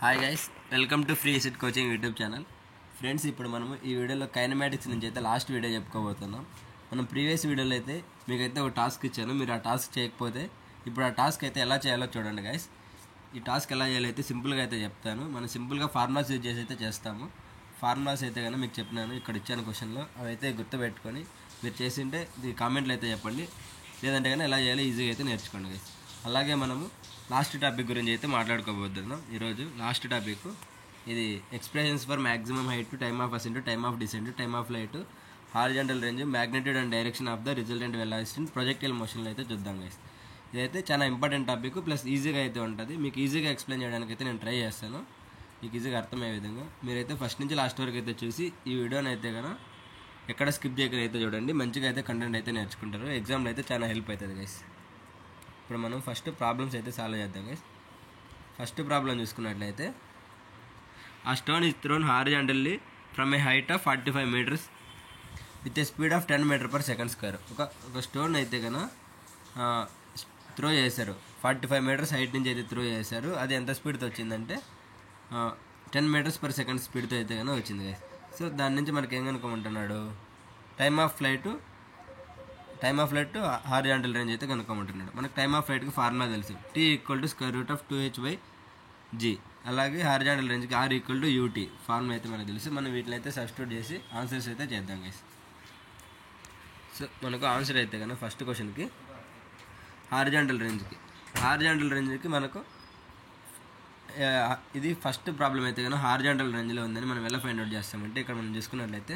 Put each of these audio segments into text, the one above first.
Hi guys, welcome to free SIT coaching YouTube channel. Friends, ఇప్పుడు మనము ఈ వీడియోలో కైనమాటిక్స్ నుంచి అయితే లాస్ట్ వీడియో చెప్పుకోబోతున్నాం. మనం ప్రీవియస్ వీడియోలో అయితే మీకైతే ఒక టాస్క్ ఇచ్చాను. మీరు ఆ టాస్క్ చేయకపోతే ఇప్పుడు ఆ టాస్క్ అయితే ఎలా చేయాలో చూడండి గైస్. ఈ టాస్క్ ఎలా చేయాలో అయితే సింపుల్గా అయితే చెప్తాను. మనం సింపుల్గా ఫార్ములాస్ యూజ్ చేసి అయితే చేస్తాము. ఫార్ములాస్ అయితే కానీ మీకు చెప్పినాను, ఇక్కడ ఇచ్చాను క్వశ్చన్లో, అవి అయితే గుర్తుపెట్టుకొని మీరు చేసింటే ఇది కామెంట్లో అయితే చెప్పండి. లేదంటే కానీ ఎలా చేయాలో ఈజీగా అయితే నేర్చుకోండి గైస్. అలాగే మనము లాస్ట్ టాపిక్ గురించి అయితే మాట్లాడుకోబోతున్నాం. ఈరోజు లాస్ట్ టాపిక్ ఇది expressions for maximum height to time of ascent, time of descent, time of flight, horizontal range, magnitude and direction of the resultant velocity projectile మోషన్లో అయితే చూద్దాం గైస్. ఇదైతే చాలా ఇంపార్టెంట్ టాపిక్, ప్లస్ ఈజీగా అయితే ఉంటుంది. మీకు ఈజీగా ఎక్స్ప్లెయిన్ చేయడానికి అయితే నేను ట్రై చేస్తాను, మీకు ఈజీగా అర్థమయ్యే విధంగా. మీరైతే ఫస్ట్ నుంచి లాస్ట్ వరకు అయితే చూసి ఈ వీడియోని అయితే కనుక ఎక్కడ స్కిప్ చేయకుండా అయితే చూడండి. మంచిగా అయితే కంటెంట్ అయితే నేర్చుకుంటారు. ఎగ్జామ్లో అయితే చాలా హెల్ప్ అవుతుంది గైస్. ఇప్పుడు మనం ఫస్ట్ ప్రాబ్లమ్స్ అయితే సాల్వ్ చేద్దాం గైస్. ఫస్ట్ ప్రాబ్లం చూసుకున్నట్లయితే, ఆ stone is thrown horizontally from a height of 45 meters with a speed of 10 meter/s². ఒక స్టోన్ అయితే కనుక త్రో చేశారు, 45 meters హైట్ నుంచి అయితే త్రో చేశారు. అది ఎంత స్పీడ్తో వచ్చిందంటే 10 meters/s స్పీడ్తో అయితే కనుక వచ్చింది గైస్. సో దాని నుంచి మనకి ఏం కనుక్కోమంటున్నాడు, time of flight horizontal range అయితే కనుక్కోమంటున్నాడు. మనకు టైమ్ ఆఫ్ ఫ్లైట్కి ఫార్ములా తెలుసు, T=√2h/g. అలాగే హారిజాంటల్ రేంజ్కి R=ut. ఫార్ములా అయితే మనకు తెలుసు. మనం వీటిని అయితే సబ్స్టిట్యూట్ చేసి ఆన్సర్స్ అయితే చేద్దాం గైస్. సో మనకు ఆన్సర్ అయితే కనుక ఫస్ట్ క్వశ్చన్కి హారిజాంటల్ రేంజ్కి మనకు ఇది ఫస్ట్ ప్రాబ్లం అయితే కనుక హారిజాంటల్ రేంజ్లో ఉందని మనం ఎలా ఫైండ్ అవుట్ చేస్తామంటే, ఇక్కడ మనం చూసుకున్నట్లయితే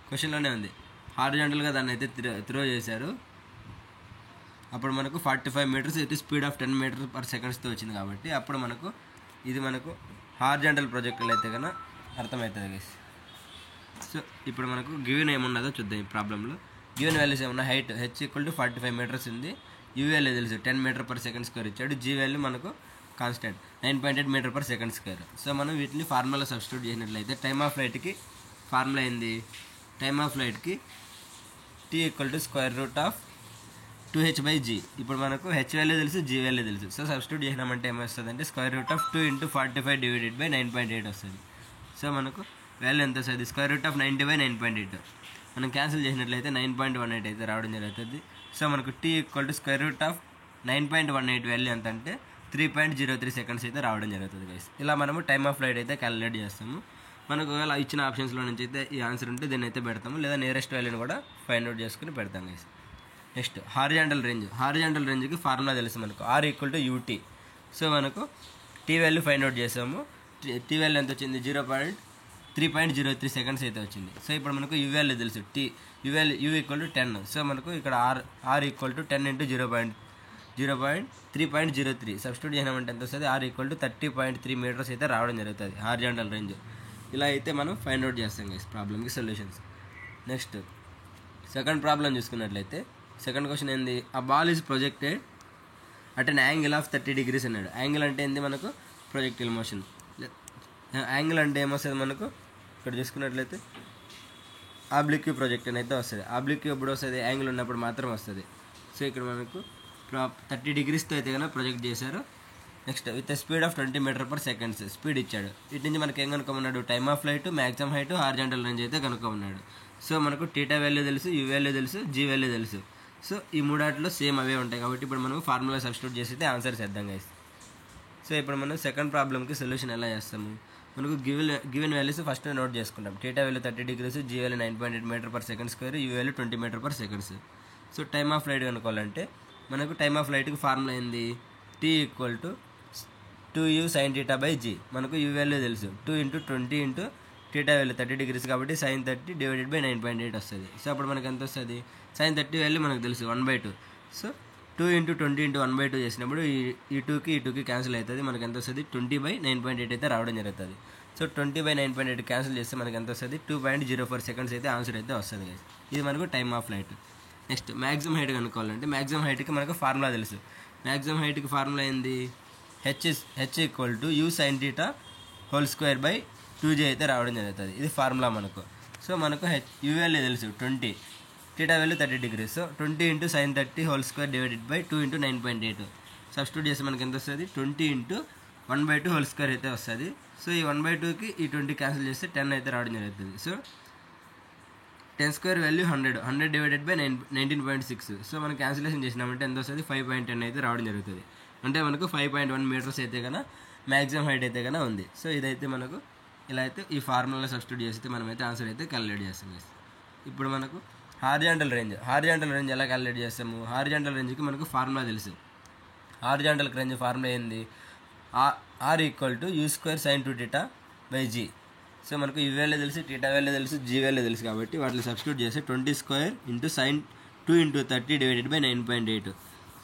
క్వశ్చన్లోనే ఉంది, హారిజాంటల్గా దాన్ని అయితే త్రో చేశారు. అప్పుడు మనకు 45 meters అయితే స్పీడ్ ఆఫ్ 10 meter/s వచ్చింది. కాబట్టి అప్పుడు ఇది మనకు హారిజాంటల్ ప్రొజెక్టైల్ అయితే కనుక అర్థమవుతుంది గైస్. సో ఇప్పుడు మనకు గివెన్ ఏమున్నదో చూద్దాం. ఈ ప్రాబ్లంలో గివెన్ వాల్యూస్ ఏమన్నా, హైట్ h=45 meters ఉంది, యూ వాల్యూ తెలుసు 10 meter/s² ఇచ్చాడు, జీ వాల్యూ మనకు కాన్స్టెంట్ 9.8 meter/s². సో మనం వీటిని ఫార్ములా సబ్స్టిట్యూట్ చేసినట్లయితే టైమ్ ఆఫ్ ఫ్లైట్కి ఫార్ములా ఏంది, టైమ్ ఆఫ్ ఫ్లైట్కి T=√2h/g. ఇప్పుడు మనకు హెచ్ వాల్యూ తెలుసు, జీ వాల్యూ తెలుసు. సో సబ్స్టిట్యూట్ చేసినామంటే ఏమొస్తుంది అంటే √2 × 45 / 9.8 వస్తుంది. సో మనకు వాల్యూ ఎంత వస్తుంది, √90/9.8. మనం క్యాన్సిల్ చేసినట్లయితే 9.18 అయితే రావడం జరుగుతుంది. సో మనకు T=9.18 వాల్యూ ఎంత అంటే 3.03 seconds అయితే రావడం జరుగుతుంది గైస్. ఇలా మనము టైమ్ ఆఫ్ ఫ్లైట్ అయితే క్యాలిక్యులేట్ చేస్తాము. మనకు ఒకవేళ ఇచ్చిన ఆప్షన్స్లో నుంచి అయితే ఈ ఆన్సర్ ఉంటే దీన్ని అయితే పెడతాము, లేదా నియరెస్ట్ వాల్యూని కూడా ఫైండ్ అవుట్ చేసుకుని పెడతాం గైస్. నెక్స్ట్ హారిజాంటల్ రేంజ్కి ఫార్ములా తెలుసు మనకు, R=ut. సో మనకు టీ వాల్యూ ఫైండ్ అవుట్ చేసాము. టీ వాల్యూ ఎంత వచ్చింది, 3.03 seconds అయితే వచ్చింది. సో ఇప్పుడు మనకు యూ వాల్యూ తెలుసు, U=10. సో మనకు ఇక్కడ R=10 × 0.3.03 సబ్స్టిట్యూట్ చేయమంటే ఎంత వస్తుంది, R=30.3 meters అయితే రావడం జరుగుతుంది హారిజాంటల్ రేంజ్. ఇలా అయితే మనం ఫైండ్ అవుట్ చేస్తాం గైస్ ప్రాబ్లమ్కి సొల్యూషన్స్. నెక్స్ట్ సెకండ్ ప్రాబ్లం చూసుకున్నట్లయితే, సెకండ్ క్వశ్చన్ ఏంది, ఆ ball is projected at an angle of 30 degrees అన్నాడు. యాంగిల్ అంటే ఏంది మనకు, ప్రొజెక్టైల్ మోషన్. యాంగిల్ అంటే ఏమొస్తుంది మనకు, ఇక్కడ చూసుకున్నట్లయితే ఆబ్లిక్యూ ప్రొజెక్ట్ అని అయితే వస్తుంది. ఆబ్లిక్యూ ఎప్పుడు వస్తుంది, యాంగిల్ ఉన్నప్పుడు మాత్రం వస్తుంది. సో ఇక్కడ మనకు 30 degreesతో అయితే కనుక ప్రొజెక్ట్ చేశారు. Next with speed of 20 meter/s speed ఇచ్చాడు. వీటి నుంచి మనకి ఏం కనుక్కోమన్నాడు, time of flight, maximum height, horizontal range అయితే కనుక్కోమన్నాడు. సో మనకు టీటా వాల్యూ తెలుసు, యూ వాల్యూ తెలుసు, జీ వాల్యూ తెలుసు. సో ఈ మూడాటిలో సేమ్ అవే ఉంటాయి. కాబట్టి ఇప్పుడు మనం ఫార్ములా సబ్స్టిట్యూట్ చేసి అయితే ఆన్సర్ చేద్దాం గైస్. సో ఇప్పుడు మనం సెకండ్ ప్రాబ్లమ్కి సొల్యూషన్ ఎలా చేస్తాము, మనకు గివెన్ వాల్యూస్ ఫస్ట్ నోట్ చేసుకుంటాం. Theta value 30 degrees, g value 9.8 meter/s², u value 20 meter/s. So time of flight కనుక్కోవాలంటే మనకు టైమ్ ఆఫ్ ఫ్లైట్కి ఫార్ములా ఏంది, T=2u sin θ/g. మనకు యూ వాల్యూ తెలుసు, 2 × 20 × టీటా వాల్యూ 30 degrees కాబట్టి sin 30 / 9.8 వస్తుంది. సో అప్పుడు మనకు ఎంత వస్తుంది, sin 30 వాల్యూ మనకు తెలుసు 1/2. సో 2 × 20 × 1/2 చేసినప్పుడు ఈ 2కి క్యాన్సిల్ అవుతుంది. మనకు ఎంత వస్తుంది, 20/9.8 అయితే రావడం జరుగుతుంది. సో 20/9.8 క్యాన్సిల్ చేస్తే మనకు ఎంత వస్తుంది, 2.04 seconds అయితే ఆన్సర్ అయితే వస్తుంది. ఇది మనకు time of flight. Next maximum height కనుక్కోవాలంటే మ్యాక్సిమం హైట్కి మనకు ఫార్ములా తెలుసు. మ్యాక్సిమం హైట్కి ఫార్ములా ఏంది, H=u sin θ² అయితే రావడం జరుగుతుంది. ఇది ఫార్ములా మనకు. సో మనకు యూ వాల్యూ తెలుసు 20, theta value 30 degrees. So 20 × sin 30² / 2 × 9.8 substitute చేస్తే మనకి ఎంత వస్తుంది, 20 × 1/2 హోల్ స్క్వేర్ అయితే వస్తుంది. సో ఈ 1/2కి ఈ 20 క్యాన్సిల్ చేస్తే 10 అయితే రావడం జరుగుతుంది. So 10 square value 100 divided by 19.6. So మనం క్యాన్సిలేషన్ చేసినామంటే ఎంత వస్తుంది, 5.10 అయితే రావడం జరుగుతుంది. అంటే మనకు 5.1 మీటర్స్ అయితే కన్నా మ్యాక్సిమం హైట్ అయితే కన్నా ఉంది. సో ఇదైతే మనకు ఇలా అయితే ఈ ఫార్ములా సబ్స్టిట్యూట్ చేస్తే మనమైతే ఆన్సర్ అయితే క్యాలిక్యులేట్ చేస్తాం. ఇప్పుడు మనకు హారిజాంటల్ రేంజ్ ఎలా క్యాలిక్యులేట్ చేస్తాము? హారిజాంటల్ రేంజ్కి మనకు ఫార్ములా తెలుసు. హారిజాంటల్ రేంజ్ ఫార్ములా ఏంది? R equal to u square sine 2θ by g. So మనకు యూ వాల్యూ తెలుసు, టీటా వాల్యూ తెలుసు, జీ వాల్యూ తెలుసు కాబట్టి వాటిని సబ్స్టిట్యూట్ చేస్తే 20 square into sine 2 into 30 divided by 9.8.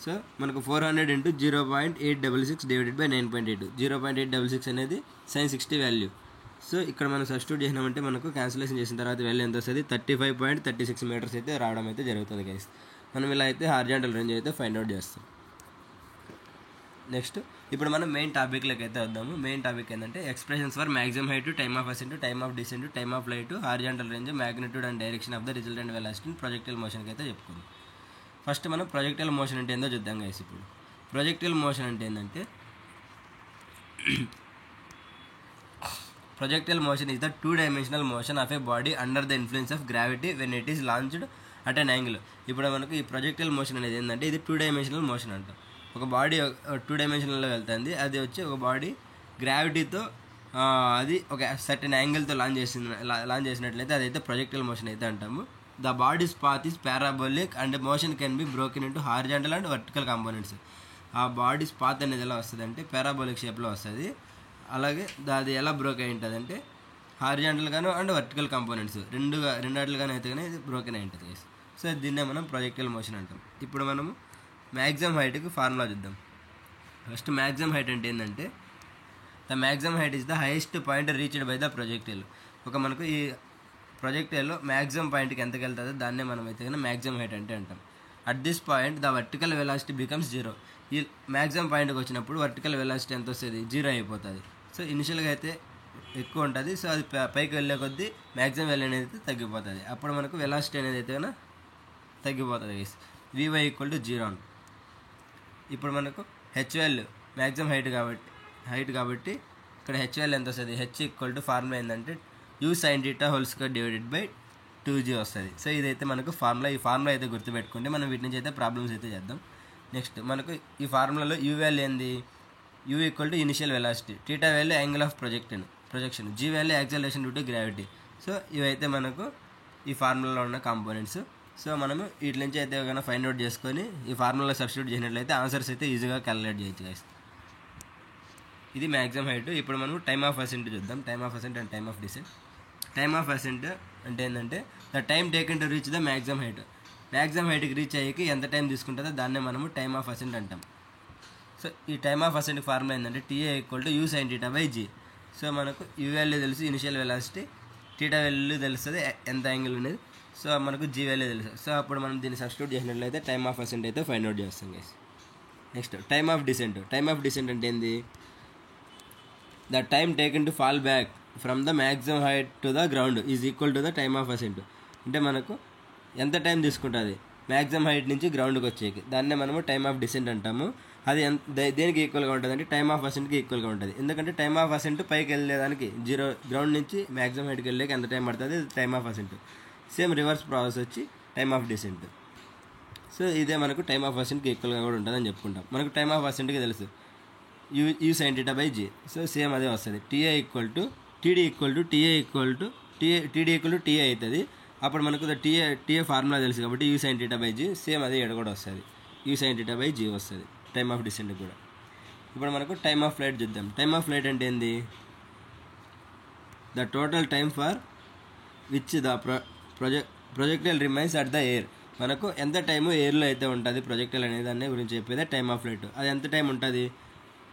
So మనకు 400 ఇంటూ 0.866 డివైడెడ్ బై 9.8. 0.866 అనేది సైన్ 60 వాల్యూ. సో ఇక్కడ మనం సబ్స్టిట్యూట్ చేసినామంటే మనకు క్యాన్సిలేషన్ చేసిన తర్వాత వాల్యూ ఎంత వస్తుంది, 35.36 మీటర్స్ అయితే రావడం అయితే జరుగుతుంది గైస్. మనం ఇలా అయితే హారిజాంటల్ రేంజ్ అయితే ఫైండ్ అవుట్ చేస్తాం. నెక్స్ట్ ఇప్పుడు మనం మెయిన్ టాపిక్లోకి అయితే వద్దాము. మెయిన్ టాపిక్ ఏంటంటే expressions for maximum height, time of ascent, time of descent, time of flight, horizontal range, magnitude and direction of the resultant velocity, projectile మోషన్కి అయితే చెప్పుకుందాం. ఫస్ట్ మనం ప్రొజెక్టైల్ మోషన్ అంటే ఏందో చూద్దాం గైస్. ఇప్పుడు ప్రొజెక్టైల్ మోషన్ అంటే ఏంటంటే projectile motion is the two-dimensional motion of a body under the influence of gravity when it is launched at an angle. ఇప్పుడు మనకు ఈ ప్రొజెక్టైల్ మోషన్ అనేది ఏంటంటే ఇది 2-dimensional మోషన్ అంట. ఒక బాడీ 2-dimensionalలో వెళ్తుంది, అది వచ్చి ఒక బాడీ గ్రావిటీతో అది ఒక సర్టెన్ యాంగిల్తో లాంచ్ చేసినట్లయితే అదైతే ప్రొజెక్టైల్ మోషన్ అయితే అంటాము. The bodies path is parabolic and motion can be broken into horizontal and vertical components. ఆ బాడీస్ పాత్ అనేది ఎలా వస్తుంది అంటే పారాబోలిక్ షేప్లో వస్తుంది. అలాగే అది ఎలా బ్రోక్ అయి ఉంటుంది అంటే హారిజాంటల్ గాను అండ్ వర్టికల్ కాంపోనెంట్స్ రెండాట్లుగానే అయితే కానీ ఇది బ్రోకెన్ అయి ఉంటుంది. సో దీన్నే మనం ప్రొజెక్టైల్ మోషన్ అంటాం. ఇప్పుడు మనము మ్యాక్సిమం హైట్కి ఫార్ములా చూద్దాం. ఫస్ట్ మ్యాక్సిమం హైట్ అంటే ఏంటంటే the maximum height is the highest point reached by the projectile. ఒక మనకు ఈ ప్రొజెక్టైల్లో మ్యాక్సిమం పాయింట్కి ఎంతకు వెళ్తుందో దాన్నే మనం అయితే కానీ మ్యాక్సిమం హైట్ అంటే అంటాం. At this point the vertical velocity becomes 0. ఈ మ్యాక్సిమం పాయింట్కి వచ్చినప్పుడు వర్టికల్ వెలాసిటీ ఎంత వస్తుంది, 0 అయిపోతుంది. సో ఇనిషియల్గా అయితే ఎక్కువ ఉంటుంది. సో అది పైకి వెళ్ళే కొద్దీ మ్యాక్సిమం వాల్యూ అనేది తగ్గిపోతుంది. అప్పుడు మనకు వెలాసిటీ అనేది అయితే కన్నా తగ్గిపోతుంది. Vy equal to 0. ఇప్పుడు మనకు హెచ్ వాల్యూ మ్యాక్సిమం హైట్ కాబట్టి ఇక్కడ హెచ్ వాల్యూ ఎంత వస్తుంది, హెచ్ ఈక్వల్ టు ఫార్ములా ఏంటంటే u sine θ whole square divided by 2g వస్తుంది. సో ఇదైతే మనకు ఫార్ములా. ఈ ఫార్ములా అయితే గుర్తుపెట్టుకుంటే మనం వీటి నుంచి అయితే ప్రాబ్లమ్స్ అయితే చేద్దాం. నెక్స్ట్ మనకు ఈ ఫార్ములాలో యూ వాల్యూ ఏంది, U equal to initial velocity, theta value angle of projection, G value acceleration due to gravity. So ఇవైతే మనకు ఈ ఫార్ములాలో ఉన్న కాంపోనెంట్స్. సో మనము వీటి నుంచి అయితే ఏమైనా ఫైండ్ అవుట్ చేసుకొని ఈ ఫార్ములా సబ్స్టిట్యూట్ చేసినట్లయితే ఆన్సర్స్ అయితే ఈజీగా క్యాలిక్యులేట్ చేయొచ్చు గైస్. ఇది మ్యాక్సిమం హైట్. ఇప్పుడు మనం టైమ్ ఆఫ్ అసెంట్ చూద్దాం. Time of ascent and time of descent. Time of ascent అంటే ఏంటంటే the time taken to reach the maximum height. Maximum హైట్కి రీచ్ అయ్యేకి ఎంత టైం తీసుకుంటుందో దాన్నే మనము టైమ్ ఆఫ్ అసెంట్ అంటాం. సో ఈ టైమ్ ఆఫ్ అసెంట్ ఫార్ములా ఏంటంటే TA equal to u sine θ by g. So మనకు యూ వాల్యూ తెలుసు, ఇనిషియల్ వెలాసిటీ, టీటా వాల్యూ తెలుస్తుంది ఎంత యాంగిల్ అనేది. సో మనకు జీ వాల్యూ తెలుసు. సో అప్పుడు మనం దీన్ని సబ్స్టిట్యూట్ చేసినట్లయితే టైమ్ ఆఫ్ అసెంట్ అయితే ఫైండ్ అవుట్ చేస్తాం guys. Next time of descent. Time of descent అంటే ఏంది, the time taken to fall back from the maximum height to the ground is equal to the time of ascent. అంటే మనకు ఎంత time తీసుకుంటుంది maximum height నుంచి గ్రౌండ్కి వచ్చేకి, దాన్నే మనము టైమ్ ఆఫ్ డిసెంట్ అంటాము. అది దేనికి ఈక్వల్గా ఉంటుంది అంటే టైమ్ ఆఫ్ అసెంట్కి ఈక్వల్గా ఉంటుంది. ఎందుకంటే టైమ్ ఆఫ్ అసెంట్ పైకి వెళ్ళేదానికి 0 గ్రౌండ్ నుంచి మ్యాక్సిమం హైట్కి వెళ్ళేకి ఎంత టైం పడుతుంది, time of ascent. Same reverse process వచ్చి టైమ్ ఆఫ్ డిసెంట్. సో ఇదే మనకు టైమ్ ఆఫ్ అసెంట్కి ఈక్వల్గా కూడా ఉంటుందని చెప్పుకుంటాం. మనకు టైమ్ ఆఫ్ అసెంట్కి తెలుసు u sine θ by g. So same అదే వస్తుంది. TD ఈక్వల్ టు TA అవుతుంది. అప్పుడు మనకు TA ఫార్ములా తెలుసు కాబట్టి u sine θ by g. Same అదే ఇక్కడ కూడా వస్తుంది, యూ సైన్ θ బై జీ వస్తుంది టైమ్ ఆఫ్ డిసెంట్ కూడా. ఇప్పుడు మనకు టైమ్ ఆఫ్ ఫ్లైట్ చూద్దాం. టైమ్ ఆఫ్ ఫ్లైట్ అంటే ఏంది, the total time for which the projectile remains at the air. మనకు ఎంత టైము ఎయిర్లో అయితే ఉంటుంది ప్రొజెక్టైల్ అనేది దాన్ని గురించి చెప్పేదే టైమ్ ఆఫ్ ఫ్లైట్. అది ఎంత టైం ఉంటుంది,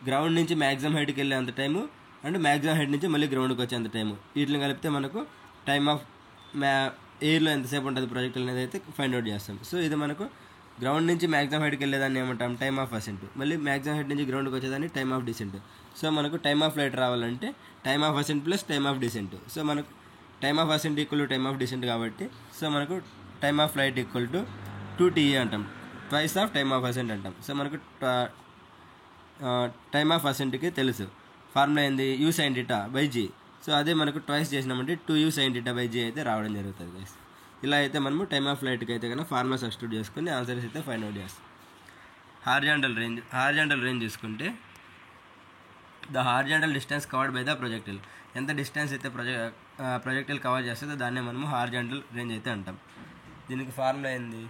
గ్రౌండ్ నుంచి మ్యాక్సిమం హైట్కి వెళ్ళే అంత టైము అండ్ మ్యాక్సిమం హైట్ నుంచి మళ్ళీ గ్రౌండ్కి వచ్చే అంత టైము. వీటిని కలిపితే మనకు టైమ్ ఆఫ్ ఎయిర్లో ఎంతసేపు ఉంటుంది ప్రొజెక్టైల్ అనేది అయితే ఫైండ్ అవుట్ చేస్తాం. సో ఇది మనకు గ్రౌండ్ నుంచి మ్యాక్సిమం హైట్కి వెళ్ళేదాన్ని ఏమంటాం టైమ్ ఆఫ్ అసెంట్, మళ్ళీ మ్యాక్సిమం హైట్ నుంచి గ్రౌండ్కి వచ్చేదాన్ని టైమ్ ఆఫ్ డిసెంట్. సో మనకు టైమ్ ఆఫ్ ఫ్లైట్ రావాలంటే time of ascent plus time of descent. So మనకు time of ascent equal to time of descent కాబట్టి సో మనకు time of flight equal to 2TA అంటాం, twice of time of ascent అంటాం. So మనకు time of అసెంట్కి తెలుసు formula ఏంది u sine theta by g. So అదే మనకు ట్వైస్ చేసినామంటే 2u sin theta by G అయితే రావడం జరుగుతుంది గైస్. ఇలా అయితే మనము టైమ్ ఆఫ్ ఫ్లైట్కి అయితే కన్నా ఫార్ములా సబ్స్టిట్యూట్ చేసుకుని ఆన్సర్స్ అయితే ఫైండ్ అవుట్ చేస్తాం. హారిజాంటల్ రేంజ్ చూసుకుంటే the horizontal distance covered by the projectile. ఎంత డిస్టెన్స్ అయితే ప్రొజెక్టిల్ కవర్ చేస్తుందో దాన్నే మనము హారిజాంటల్ రేంజ్ అయితే అంటాం. దీనికి ఫార్ములా ఏంది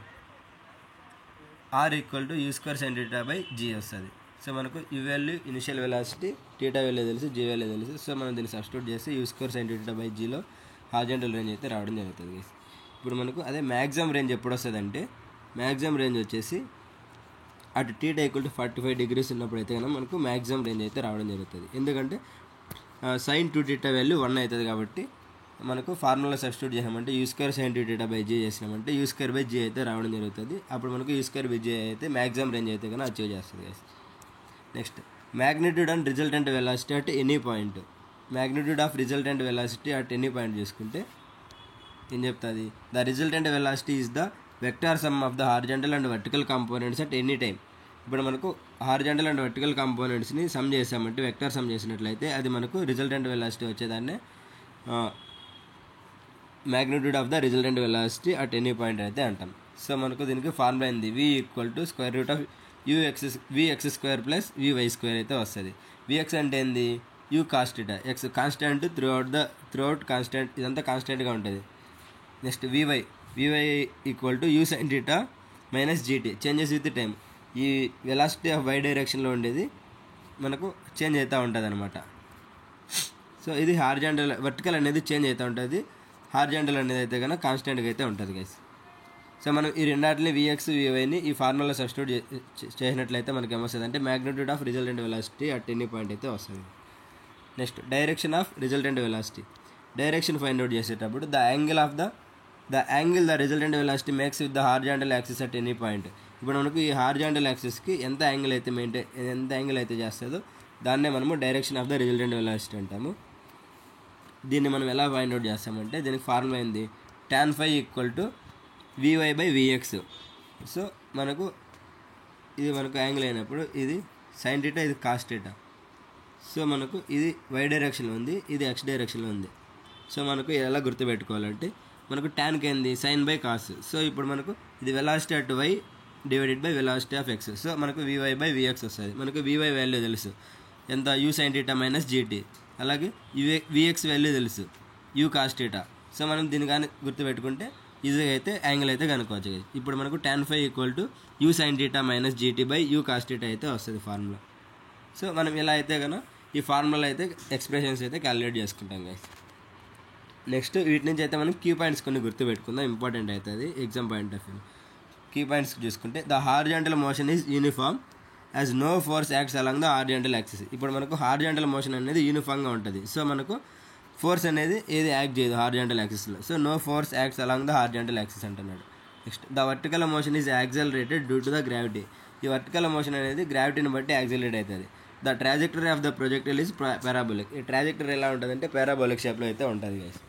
r = u² sin theta by g వస్తుంది. సో మనకు u value initial velocity, theta value తెలుసు, జీ వాల్యూ తెలుసు. సో మనం దీన్ని సబ్స్టిట్యూట్ చేస్తే u² sin theta బై జీలో హారిజాంటల్ రేంజ్ అయితే రావడం జరుగుతుంది. ఇప్పుడు మనకు అదే మ్యాక్సిమం రేంజ్ ఎప్పుడు వస్తుంది అంటే మ్యాక్సిమం రేంజ్ వచ్చేసి అటు టీటా = 45 degrees ఉన్నప్పుడు అయితే కనుక మనకు మ్యాక్సిమం రేంజ్ అయితే రావడం జరుగుతుంది. ఎందుకంటే sin 2θ వాల్యూ 1 అవుతుంది కాబట్టి మనకు ఫార్ములా సబ్స్టిట్యూట్ చేసామంటే u² sin 2θ బై జీ చేసినామంటే u² బై జీ అయితే రావడం జరుగుతుంది. అప్పుడు మనకు u² బై జీ అయితే మ్యాక్సిమం రేంజ్ అయితే కనుక అచీవ్ చేస్తుంది. Next magnitude and resultant velocity at any point. Magnitude of resultant velocity at any point చూసుకుంటే ఏం చెప్తుంది, the resultant velocity is the vector some of the horizontal and vertical components at any time. ఇప్పుడు మనకు horizontal and vertical కాంపోనెంట్స్ని some చేసామంటే vector some చేసినట్లయితే అది మనకు resultant velocity వచ్చేదాన్ని magnitude of the resultant velocity at any point అయితే అంటాం. So మనకు దీనికి ఫార్ములా అయింది v = vx² ప్లస్ vy² అయితే వస్తుంది. vx అంటే ఏంది u cos θ, x constant throughout constant, ఇదంతా కాన్స్టెంట్గా ఉంటుంది. Next vy = u sin θ minus gt, changes with time. ఈ వెలాసిటీ ఆఫ్ y డైరెక్షన్లో ఉండేది మనకు చేంజ్ అవుతూ ఉంటుంది అనమాట. సో ఇది హారిజాంటల్, వర్టికల్ అనేది చేంజ్ అవుతూ ఉంటుంది, హారిజాంటల్ అనేది అయితే కనుక కాన్స్టెంట్గా అయితే ఉంటుంది గైస్. సో మనం ఈ రెండాటిని vx vyని ఈ ఫార్ములా సబ్స్టిట్యూట్ చేసినట్లయితే మనకి ఏమొస్తుంది అంటే magnitude of resultant velocity at any point అయితే వస్తుంది. Next direction of resultant velocity. Direction find out చేసేటప్పుడు the angle the resultant velocity makes with the horizontal axis at any point. ఇప్పుడు మనకు ఈ హారిజాంటల్ యాక్సిస్కి ఎంత యాంగిల్ అయితే చేస్తుందో దాన్నే మనము direction of the resultant velocity అంటాము. దీన్ని మనం ఎలా ఫైండ్ అవుట్ చేస్తామంటే దీనికి ఫార్ములా ఏంది tan phi = vy by vx. So మనకు ఇది మనకు యాంగిల్ అయినప్పుడు ఇది sin θ, ఇది cos θ. సో మనకు ఇది y డైరెక్షన్లో ఉంది, ఇది x డైరెక్షన్లో ఉంది. సో మనకు ఎలా గుర్తుపెట్టుకోవాలంటే మనకు ట్యాన్కి ఏంది సైన్ బై కాస్. సో ఇప్పుడు మనకు ఇది velocity at y divided by velocity of x. So మనకు vy బై vx వస్తుంది. మనకు vy వాల్యూ తెలుసు ఎంత u sin θ మైనస్ gt, అలాగే vx వాల్యూ తెలుసు u cos θ. సో మనం దీన్ని కానీ గుర్తుపెట్టుకుంటే ఈజీగా అయితే యాంగిల్ అయితే కనుక్కోవచ్చు. ఇప్పుడు మనకు tan phi = u sin θ minus gt by u cos θ అయితే వస్తుంది ఫార్ములా. సో మనం ఇలా అయితే కనుక ఈ ఫార్ములా అయితే ఎక్స్ప్రెషన్స్ అయితే క్యాలిక్యులేట్ చేసుకుంటాం గైస్. నెక్స్ట్ వీటి నుంచి అయితే మనం కీ పాయింట్స్ కొన్ని గుర్తుపెట్టుకుందాం, ఇంపార్టెంట్ అవుతుంది exam point of view. Key points చూసుకుంటే the horizontal motion is uniform as no force acts along the horizontal axis. ఇప్పుడు మనకు హారిజాంటల్ మోషన్ అనేది యూనిఫామ్గా ఉంటుంది. సో మనకు ఫోర్స్ అనేది ఏది యాక్ట్ చేయదు హారిజాంటల్ యాక్సిస్లో. So no force acts along the horizontal axis అంటున్నాడు. Next the vertical motion is accelerated due to the gravity. ఈ వర్టికల్ మోషన్ అనేది గ్రావిటీని బట్టి యాక్సలరేట్ అవుతుంది. The trajectory of the projectile is parabolic. ఈ ట్రాజెక్టరీ ఎలా ఉంటుందంటే పారాబోలిక్ షేప్లో అయితే ఉంటుంది గైస్.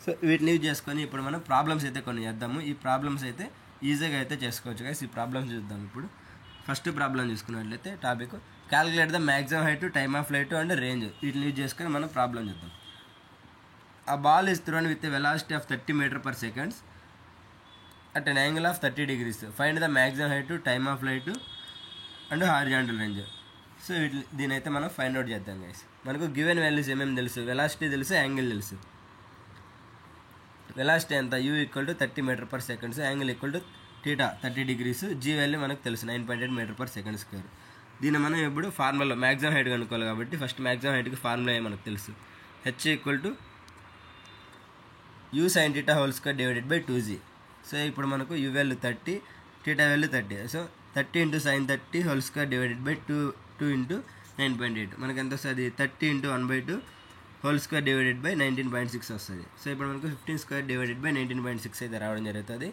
సో వీటిని యూజ్ చేసుకొని ఇప్పుడు మనం ప్రాబ్లమ్స్ అయితే కొన్ని చేద్దాము. ఈ ప్రాబ్లమ్స్ అయితే ఈజీగా అయితే చేసుకోవచ్చు గైస్. ఈ ప్రాబ్లమ్స్ చూద్దాం. ఇప్పుడు ఫస్ట్ ప్రాబ్లం చూసుకున్నట్లయితే topic calculate the maximum height, time of flight and range. వీటిని యూజ్ చేసుకొని మనం ప్రాబ్లం చూద్దాం. ఆ ball is thrown with velocity of 30 m/s at an angle of 30 degrees. Find the maximum height, time of flight and horizontal range. So దీని అయితే మనం find out చేద్దాం guys. మనకు గివెన్ వాల్యూస్ ఏమేమి తెలుసు, వెలాసిటీ తెలుసు, యాంగిల్ తెలుసు. వెలాసిటీ ఎంత u = 30 m/s, angle θ 30 degrees, g value మనకు తెలుసు 9.8 m/s². దీన్ని మనం ఇప్పుడు ఫార్ములా మ్యాక్సిమం హైట్ కనుక్కోవాలి కాబట్టి ఫస్ట్ మ్యాక్సిమం హైట్కి ఫార్ములా మనకు తెలుసు h = u sin θ² divided by 2g. So ఇప్పుడు మనకు u value 30, θ value 30. So 30 × sin 30² divided by 2 × 9.8 మనకు ఎంత వస్తుంది 30 × 1/2² డివైడెడ్ బై 19.6 వస్తుంది. సో ఇప్పుడు మనకు 15² డివైడెడ్ బై 19.6 అయితే రావడం జరుగుతుంది.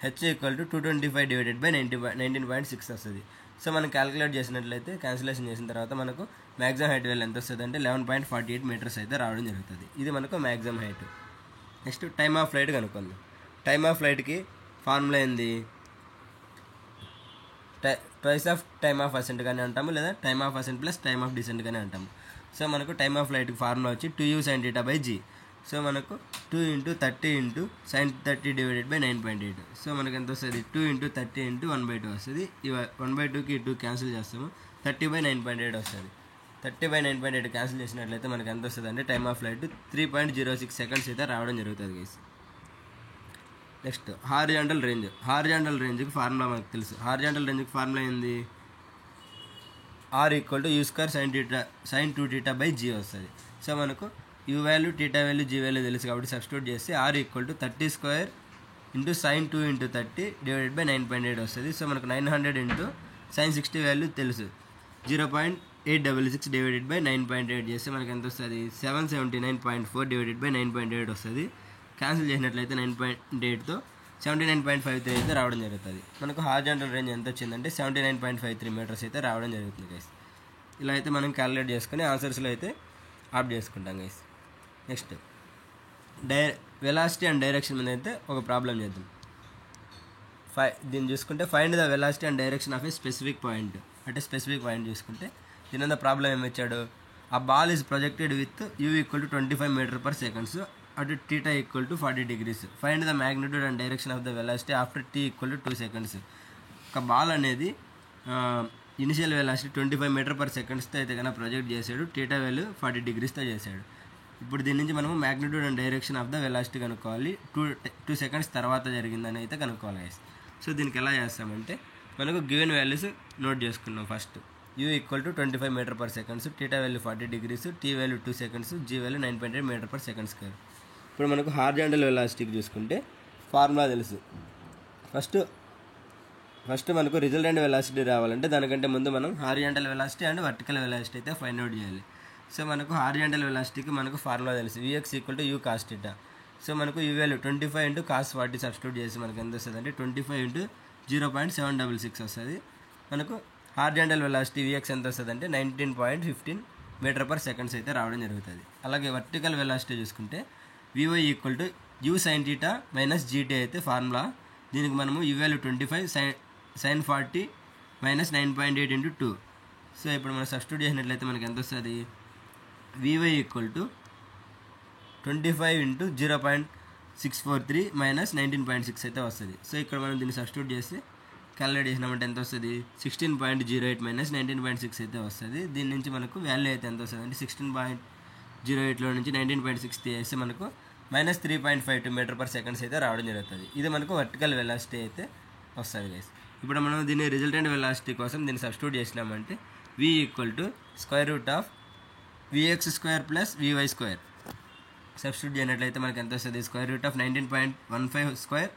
h = 225 డివైడెడ్ బై 19.6 వస్తుంది. సో మనం క్యాలిక్యులేట్ చేసినట్లయితే క్యాన్సిలేషన్ చేసిన తర్వాత మనకు మ్యాక్సిమం హైట్ వాల్యూ ఎంత వస్తుంది అంటే 11.48 meters అయితే రావడం జరుగుతుంది. ఇది మనకు maximum height. Next time of flight కనుక్కుందాం. టైమ్ ఆఫ్ ఫ్లైట్కి ఫార్ములా ఏంది twice of time of ascent కానీ అంటాము, లేదా time of ascent plus time of descent కానీ అంటాము. సో మనకు టైమ్ ఆఫ్ ఫ్లైట్కి ఫార్ములా వచ్చి 2u sin θ by g. So మనకు 2 × 30 × sin 30 డివైడెడ్ బై 9.8. సో మనకు ఎంత వస్తుంది? 2 × 30 × 1/2 వస్తుంది. ఈ 1/2కి 2 క్యాన్సిల్ చేస్తాము, 30/9.8 వస్తుంది. 30/9.8 క్యాన్సిల్ చేసినట్లయితే మనకు ఎంత వస్తుంది అంటే టైమ్ ఆఫ్ ఫ్లైట్ 3.06 సెకండ్స్ అయితే రావడం జరుగుతుంది గైస్. నెక్స్ట్ హారిజాంటల్ రేంజ్కి ఫార్ములా మనకు తెలుసు. హారిజాంటల్ రేంజ్కి ఫార్ములా ఏంది? R = u² sin 2θ by g వస్తుంది. సో మనకు u value, θ value, g value తెలుసు కాబట్టి సబ్స్టిట్యూట్ చేస్తే R = 30² × sin 2 × 30 డివైడెడ్ బై 9.8 వస్తుంది. సో మనకు 900 × sin 60 వాల్యూ తెలుసు, 0.866 డివైడెడ్ బై 9.8 చేస్తే మనకు ఎంత వస్తుంది? 779.4 డివైడెడ్ బై 9.8 వస్తుంది. క్యాన్సిల్ చేసినట్లయితే 9.8తో 79.53 అయితే రావడం జరుగుతుంది. మనకు హారిజాంటల్ రేంజ్ ఎంత వచ్చిందంటే 79.53 మీటర్స్ అయితే రావడం జరుగుతుంది గైస్. ఇలా అయితే మనం క్యాలిక్యులేట్ చేసుకుని ఆన్సర్స్లో అయితే ఆప్ చేసుకుంటాం guys. Next velocity and direction మీద అయితే ఒక ప్రాబ్లం చేద్దాం. దీన్ని చూసుకుంటే find the velocity and direction of A specific point. అంటే స్పెసిఫిక్ పాయింట్ చూసుకుంటే దీని మీద ప్రాబ్లం ఏమి ఇచ్చాడు? ఆ ball is projected with u = 25 m/s at θ = 40 degrees. Find the magnitude and direction of the velocity after t = 2 seconds. ఒక ball అనేది initial velocity 25 m/s అయితే కన్నా ప్రొజెక్ట్ చేశాడు, θ వాల్యూ 40 degreesతో చేశాడు. ఇప్పుడు దీని నుంచి మనము magnitude and direction of the velocity కనుక్కోవాలి. 2 seconds తర్వాత జరిగిందని అయితే కనుక్కోవాలి గైస్. సో దీనికి ఎలా చేస్తామంటే మనకు గివెన్ వాల్యూస్ నోట్ చేసుకున్నాం. First u = 25 m/s, θ value 40 degrees, t value 2 seconds, g value 9.8 m/s². ఇప్పుడు మనకు హారిజాంటల్ వెలాసిటీకి చూసుకుంటే ఫార్ములా తెలుసు. ఫస్ట్ మనకు రిజల్టెంట్ వెలాసిటీ రావాలంటే దానికంటే ముందు మనం horizontal velocity and vertical velocity అయితే ఫైండ్ అవుట్ చేయాలి. సో మనకు హారిజాంటల్ వెలాసిటీకి మనకు ఫార్ములా తెలుసు, vx = u cos θ. సో మనకు u వాల్యూ 25 × cos 40 సబ్స్టిట్యూట్ చేసి మనకు ఎంత వస్తుంది అంటే 25 × 0.766 వస్తుంది. మనకు హారిజాంటల్ వెలాసిటీ vx ఎంత వస్తుంది అంటే 19.15 m/s అయితే రావడం జరుగుతుంది. అలాగే వర్టికల్ వెలాసిటీ చూసుకుంటే vy = u sin θ - gt అయితే ఫార్ములా. దీనికి మనము u వాల్యూ 25 sin 40 - 9.8 × 2. సో ఇప్పుడు మనం సబ్స్టిట్యూట్ చేసినట్లయితే మనకి ఎంత వస్తుంది? vy = 25 × 0.643 - 19.6 అయితే వస్తుంది. సో ఇక్కడ మనం దీన్ని సబ్స్టిట్యూట్ చేసి క్యాలిక్యులేట్ చేసినామంటే ఎంత వస్తుంది? 16.08 - 19.6 అయితే వస్తుంది. దీని నుంచి మనకు వాల్యూ అయితే ఎంత వస్తుంది అంటే 16.08లో నుంచి 19.6 తీసేస్తే మనకు -3.52 m/s అయితే రావడం జరుగుతుంది. ఇది మనకు వర్టికల్ వెలాసిటీ అయితే వస్తుంది గైస్. ఇప్పుడు మనం దీన్ని రిజల్టెంట్ వెలాసిటీ కోసం దీన్ని సబ్స్టిట్యూట్ చేసినామంటే v = √vx² + vy². సబ్స్టిట్యూట్ చేయనట్లయితే మనకి ఎంత వస్తుంది? √19.15²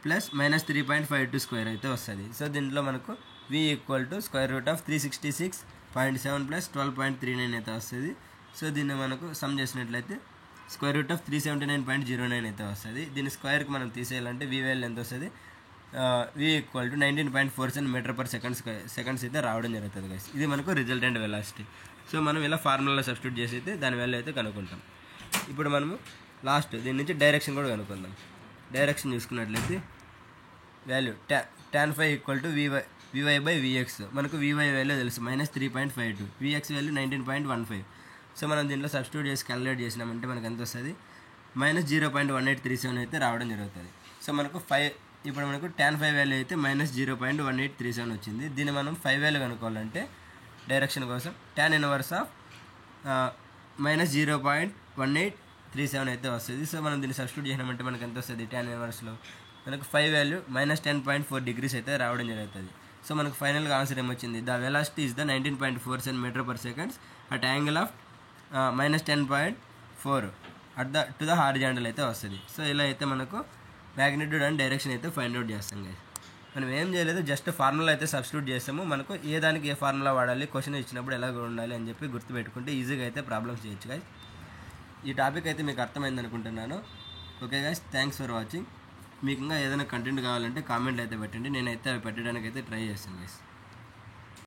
+ -3.52² అయితే వస్తుంది. సో దీంట్లో మనకు v = √366.7 + 12.39 అయితే వస్తుంది. సో దీన్ని మనకు సమ్ చేసినట్లయితే √379.09 అయితే వస్తుంది. దీని స్క్వేర్కి మనం తీసేయాలంటే v వాల్యూ ఎంత వస్తుంది? v = 19.47 m/s అయితే రావడం జరుగుతుంది గైస్. ఇది మనకు రిజల్టెంట్ వెలాసిటీ. సో మనం ఇలా ఫార్ములాలో సబ్స్టిట్యూట్ చేసి అయితే దాని వాల్యూ అయితే కనుక్కుంటాం. ఇప్పుడు మనము లాస్ట్ దీని నుంచి డైరెక్షన్ కూడా కనుక్కుందాం. డైరెక్షన్ చూసుకున్నట్లయితే వాల్యూ tan phi = vy/vx. మనకు vy వాల్యూ తెలుసు -3.52, vx వాల్యూ 19.15. సో మనం దీంట్లో సబ్స్టిట్యూట్ చేసి క్యాలిక్యులేట్ చేసినామంటే మనకు ఎంత వస్తుంది? -0.1837 అయితే రావడం జరుగుతుంది. సో మనకు ఇప్పుడు మనకు tan phi వాల్యూ అయితే -0.1837 వచ్చింది. దీన్ని మనం phi వాల్యూ కనుక్కోవాలంటే డైరెక్షన్ కోసం tan ఇన్వర్స్ ఆఫ్ -0.1837 అయితే వస్తుంది. సో మనం దీన్ని సబ్స్టిట్యూట్ చేసినామంటే మనకు ఎంత వస్తుంది? tan ఇన్వర్స్లో మనకు phi వాల్యూ -10.4 degrees అయితే రావడం జరుగుతుంది. సో మనకు ఫైనల్గా ఆన్సర్ ఏమొచ్చింది? The velocity is the 19.47 m/s at angle of -10.4 to the horizontal అయితే వస్తుంది. సో ఇలా అయితే మనకు మ్యాగ్నిట్యూడ్ అండ్ డైరెక్షన్ అయితే ఫైండ్ అవుట్ చేస్తాం గైస్. మనం ఏం చేయలేదు, జస్ట్ ఫార్ములా అయితే సబ్స్టిట్యూట్ చేస్తాము. మనకు ఏ దానికి ఏ ఫార్ములా వాడాలి, క్వశ్చన్ ఇచ్చినప్పుడు ఎలా ఉండాలి అని చెప్పి గుర్తుపెట్టుకుంటే ఈజీగా అయితే ప్రాబ్లమ్స్ చేయొచ్చు గైస్. ఈ టాపిక్ అయితే మీకు అర్థమైంది అనుకుంటున్నాను. Okay guys, thanks for watching. మీకు ఇంకా ఏదైనా కంటెంట్ కావాలంటే కామెంట్లు అయితే పెట్టండి, నేనైతే అవి పెట్టడానికి అయితే ట్రై చేస్తాను గైస్.